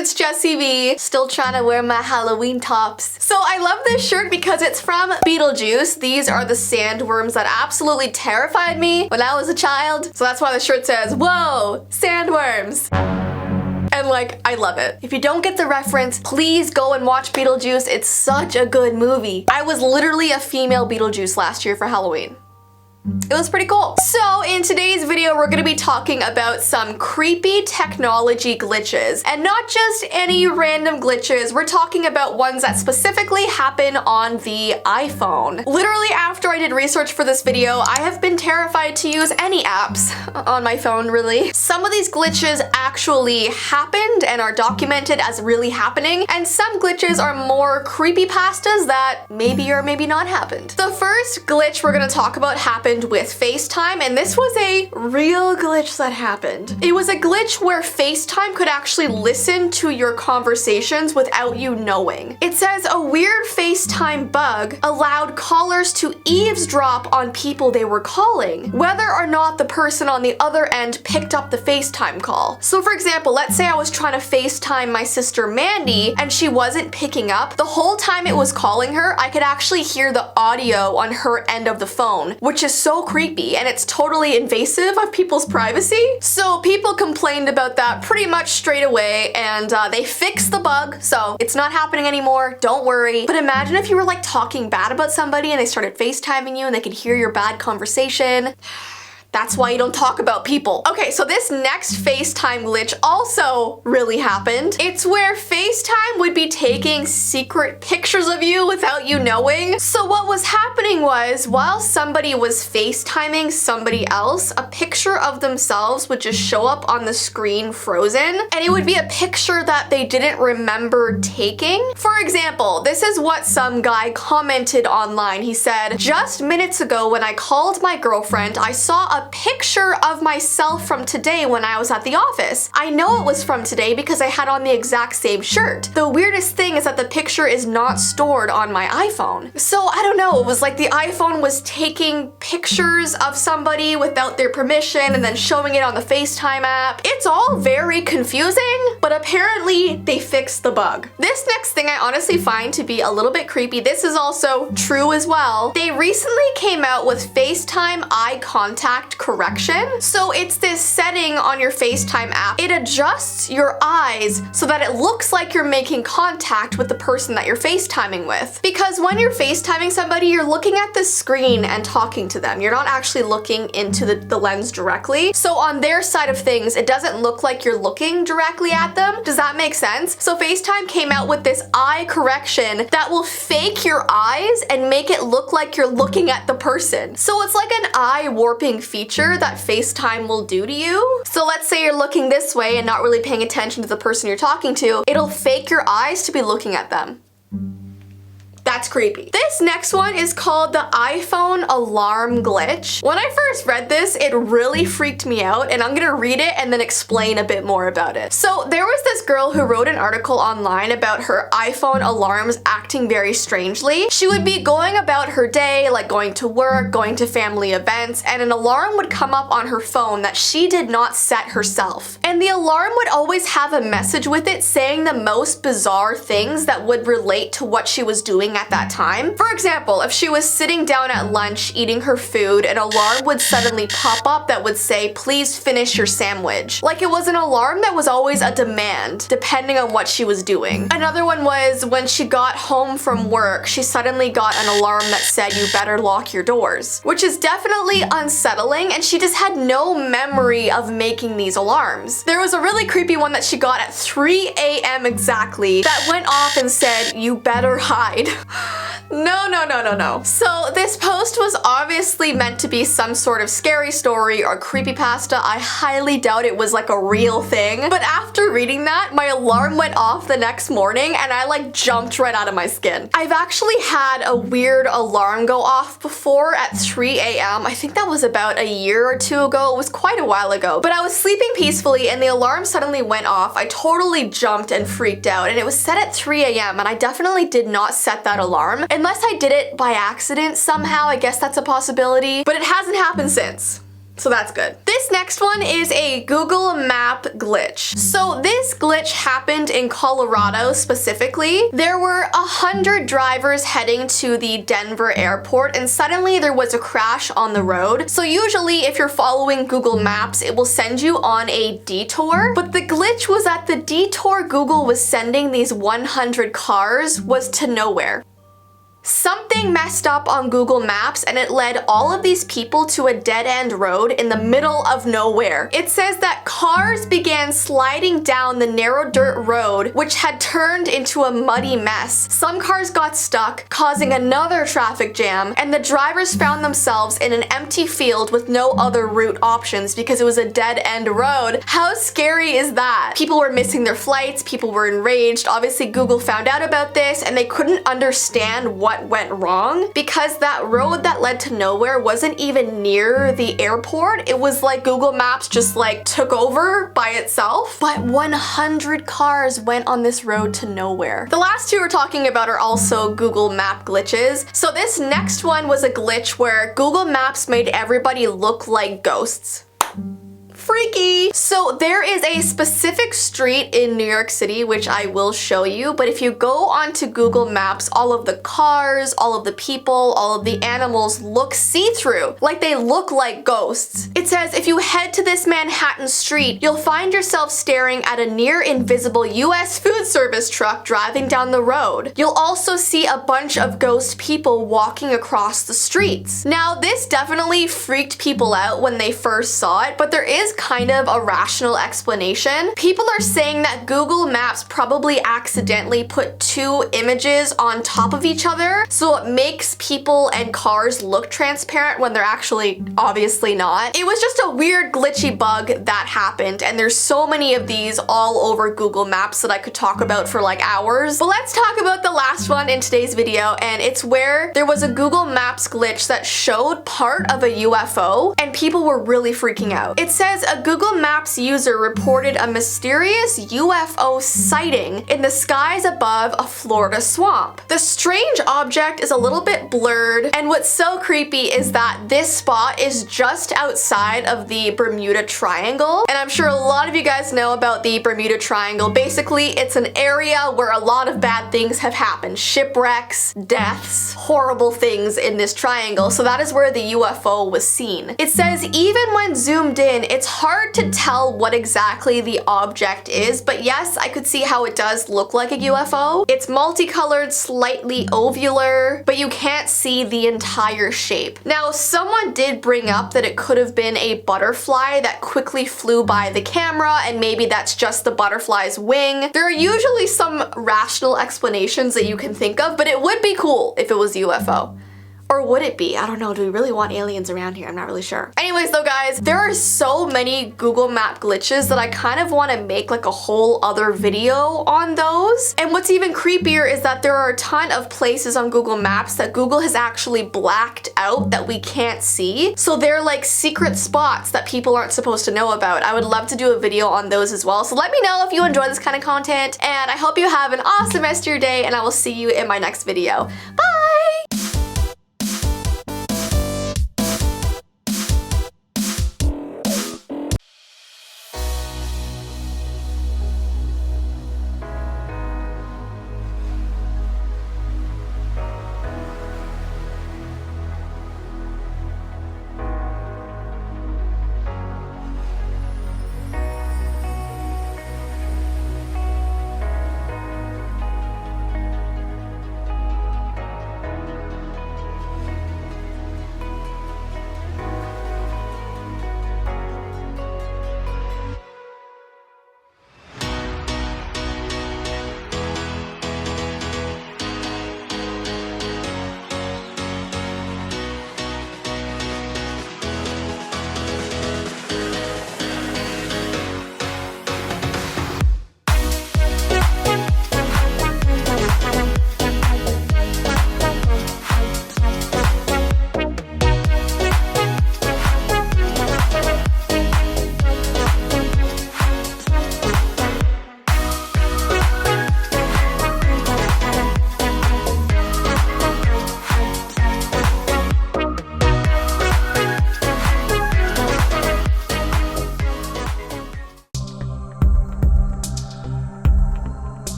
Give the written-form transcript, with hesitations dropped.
it's Jessie V, still trying to wear my Halloween tops. So I love this shirt because it's from Beetlejuice. These are the sandworms that absolutely terrified me when I was a child. So that's why the shirt says, whoa, sandworms. And like, I love it. If you don't get the reference, please go and watch Beetlejuice. It's such a good movie. I was literally a female Beetlejuice last year for Halloween. It was pretty cool. So in today's video, we're gonna be talking about some creepy technology glitches. And not just any random glitches, we're talking about ones that specifically happen on the iPhone. Literally after I did research for this video, I have been terrified to use any apps on my phone, really. Some of these glitches actually happened and are documented as really happening, and some glitches are more creepypastas that maybe or maybe not happened. The first glitch we're gonna talk about happened with FaceTime, and this was a real glitch that happened. It was a glitch where FaceTime could actually listen to your conversations without you knowing. It says a weird FaceTime bug allowed callers to eavesdrop on people they were calling, whether or not the person on the other end picked up the FaceTime call. So for example, let's say I was trying to FaceTime my sister Mandy and she wasn't picking up. The whole time it was calling her, I could actually hear the audio on her end of the phone, which is so creepy and it's totally invasive of people's privacy. So people complained about that pretty much straight away, and they fixed the bug, so it's not happening anymore, don't worry. But imagine if you were like talking bad about somebody and they started FaceTiming you and they could hear your bad conversation. That's why you don't talk about people. Okay, so this next FaceTime glitch also really happened. It's where FaceTime would be taking secret pictures of you without you knowing. So what was happening was, while somebody was FaceTiming somebody else, a picture of themselves would just show up on the screen frozen, and it would be a picture that they didn't remember taking. For example, this is what some guy commented online. He said, "Just minutes ago when I called my girlfriend, I saw a picture of myself from today when I was at the office. I know it was from today because I had on the exact same shirt. The weirdest thing is that the picture is not stored on my iPhone." So I don't know, it was like the iPhone was taking pictures of somebody without their permission and then showing it on the FaceTime app. It's all very confusing, but apparently they fixed the bug. This next thing I honestly find to be a little bit creepy. This is also true as well. They recently came out with FaceTime eye contact correction. So it's this setting on your FaceTime app. It adjusts your eyes so that it looks like you're making contact with the person that you're FaceTiming with. Because when you're FaceTiming somebody, you're looking at the screen and talking to them. You're not actually looking into the lens directly. So on their side of things, it doesn't look like you're looking directly at them. Does that make sense? So FaceTime came out with this eye correction that will fake your eyes and make it look like you're looking at the person. So it's like an eye warping feature that FaceTime will do to you. So let's say you're looking this way and not really paying attention to the person you're talking to. It'll fake your eyes to be looking at them. That's creepy. This next one is called the iPhone alarm glitch. When I first read this, it really freaked me out, and I'm gonna read it and then explain a bit more about it. So there was this girl who wrote an article online about her iPhone alarms acting very strangely. She would be going about her day, like going to work, going to family events, and an alarm would come up on her phone that she did not set herself. And the alarm would always have a message with it saying the most bizarre things that would relate to what she was doing at that time. For example, if she was sitting down at lunch eating her food, an alarm would suddenly pop up that would say, "Please finish your sandwich." Like it was an alarm that was always a demand, depending on what she was doing. Another one was when she got home from work, she suddenly got an alarm that said, "You better lock your doors," which is definitely unsettling, and she just had no memory of making these alarms. There was a really creepy one that she got at 3 a.m. exactly that went off and said, "You better hide." No, no, no, no, no. So this post was obviously meant to be some sort of scary story or creepypasta. I highly doubt it was like a real thing. But after reading that, my alarm went off the next morning and I like jumped right out of my skin. I've actually had a weird alarm go off before at 3 a.m. I think that was about a year or two ago. It was quite a while ago. But I was sleeping peacefully and the alarm suddenly went off. I totally jumped and freaked out, and it was set at 3 a.m. and I definitely did not set that alarm. Unless I did it by accident somehow, I guess that's a possibility, but it hasn't happened since. So that's good. This next one is a Google Map glitch. So this glitch happened in Colorado specifically. There were 100 drivers heading to the Denver airport and suddenly there was a crash on the road. So usually if you're following Google Maps, it will send you on a detour. But the glitch was that the detour Google was sending these 100 cars was to nowhere. Something messed up on Google Maps and it led all of these people to a dead-end road in the middle of nowhere. It says that cars began sliding down the narrow dirt road, which had turned into a muddy mess. Some cars got stuck, causing another traffic jam, and the drivers found themselves in an empty field with no other route options because it was a dead-end road. How scary is that? People were missing their flights, people were enraged. Obviously, Google found out about this and they couldn't understand what went wrong because that road that led to nowhere wasn't even near the airport. It was like Google Maps just like took over by itself. But 100 cars went on this road to nowhere. The last two we're talking about are also Google Map glitches. So this next one was a glitch where Google Maps made everybody look like ghosts. Freaky! So there is a specific street in New York City, which I will show you, but if you go onto Google Maps, all of the cars, all of the people, all of the animals look see-through, like they look like ghosts. It says if you head to this Manhattan street, you'll find yourself staring at a near invisible US food service truck driving down the road. You'll also see a bunch of ghost people walking across the streets. Now, this definitely freaked people out when they first saw it, but there is kind of a rational explanation. People are saying that Google Maps probably accidentally put two images on top of each other, so it makes people and cars look transparent when they're actually obviously not. It was just a weird glitchy bug that happened, and there's so many of these all over Google Maps that I could talk about for like hours. But let's talk about the last one in today's video, and it's where there was a Google Maps glitch that showed part of a UFO, and people were really freaking out. It says a Google Maps user reported a mysterious UFO sighting in the skies above a Florida swamp. The strange object is a little bit blurred, and what's so creepy is that this spot is just outside of the Bermuda Triangle, and I'm sure a lot of you guys know about the Bermuda Triangle. Basically, it's an area where a lot of bad things have happened. Shipwrecks, deaths, horrible things in this triangle, so that is where the UFO was seen. It says even when zoomed in, it's hard to tell what exactly the object is, but yes, I could see how it does look like a UFO. It's multicolored, slightly ovular, but you can't see the entire shape. Now, someone did bring up that it could have been a butterfly that quickly flew by the camera, and maybe that's just the butterfly's wing. There are usually some rational explanations that you can think of, but it would be cool if it was a UFO. Or would it be? I don't know. Do we really want aliens around here? I'm not really sure. Anyways though, guys, there are so many Google Map glitches that I kind of want to make like a whole other video on those. And what's even creepier is that there are a ton of places on Google Maps that Google has actually blacked out that we can't see. So they're like secret spots that people aren't supposed to know about. I would love to do a video on those as well. So let me know if you enjoy this kind of content, and I hope you have an awesome rest of your day, and I will see you in my next video. Bye!